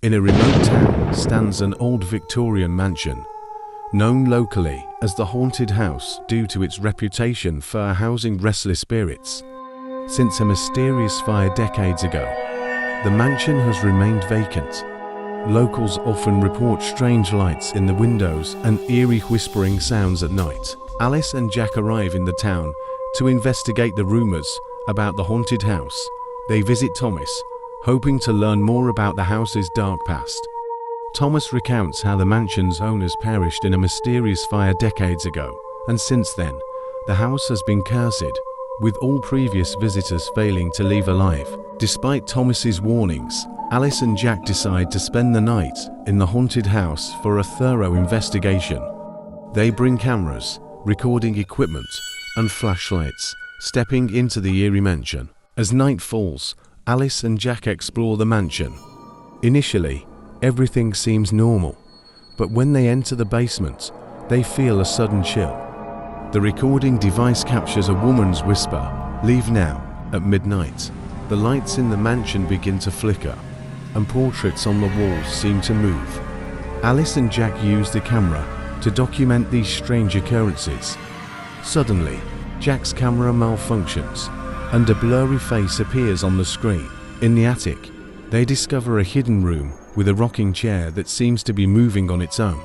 In a remote town stands an old Victorian mansion, known locally as the Haunted House due to its reputation for housing restless spirits. Since a mysterious fire decades ago, the mansion has remained vacant. Locals often report strange lights in the windows and eerie whispering sounds at night. Alice and Jack arrive in the town to investigate the rumors about the haunted house. They visit Thomas, hoping to learn more about the house's dark past. Thomas recounts how the mansion's owners perished in a mysterious fire decades ago, and since then, the house has been cursed, with all previous visitors failing to leave alive. Despite Thomas's warnings, Alice and Jack decide to spend the night in the haunted house for a thorough investigation. They bring cameras, recording equipment, and flashlights, stepping into the eerie mansion. As night falls, Alice and Jack explore the mansion. Initially, everything seems normal, but when they enter the basement, they feel a sudden chill. The recording device captures a woman's whisper, "Leave now," at midnight. The lights in the mansion begin to flicker, and portraits on the walls seem to move. Alice and Jack use the camera to document these strange occurrences. Suddenly, Jack's camera malfunctions, and a blurry face appears on the screen. In the attic, they discover a hidden room with a rocking chair that seems to be moving on its own.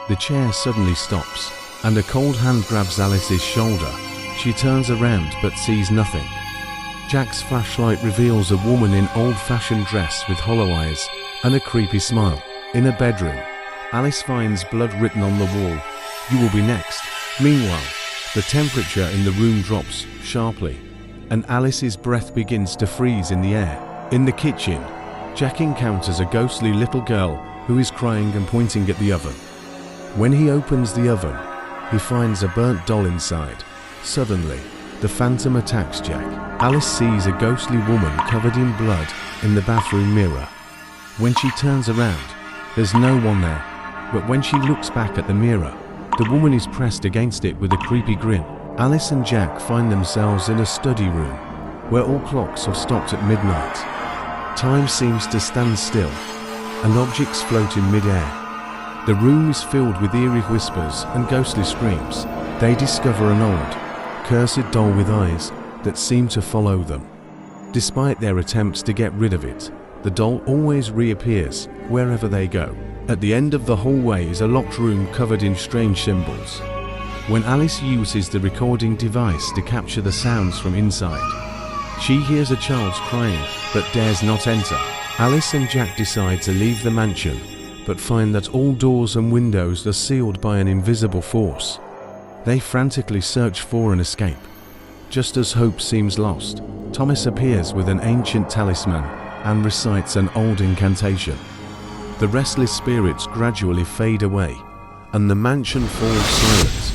The chair suddenly stops, and a cold hand grabs Alice's shoulder. She turns around but sees nothing. Jack's flashlight reveals a woman in old-fashioned dress with hollow eyes and a creepy smile. In a bedroom, Alice finds blood written on the wall. "You will be next." Meanwhile, the temperature in the room drops sharply, and Alice's breath begins to freeze in the air. In the kitchen, Jack encounters a ghostly little girl who is crying and pointing at the oven. When he opens the oven, he finds a burnt doll inside. Suddenly, the phantom attacks Jack. Alice sees a ghostly woman covered in blood in the bathroom mirror. When she turns around, there's no one there, but when she looks back at the mirror, the woman is pressed against it with a creepy grin. Alice and Jack find themselves in a study room, where all clocks have stopped at midnight. Time seems to stand still, and objects float in mid-air. The room is filled with eerie whispers and ghostly screams. They discover an old, cursed doll with eyes that seem to follow them. Despite their attempts to get rid of it, the doll always reappears wherever they go. At the end of the hallway is a locked room covered in strange symbols. When Alice uses the recording device to capture the sounds from inside, she hears a child crying but dares not enter. Alice and Jack decide to leave the mansion, but find that all doors and windows are sealed by an invisible force. They frantically search for an escape. Just as hope seems lost, Thomas appears with an ancient talisman and recites an old incantation. The restless spirits gradually fade away, and the mansion falls silent.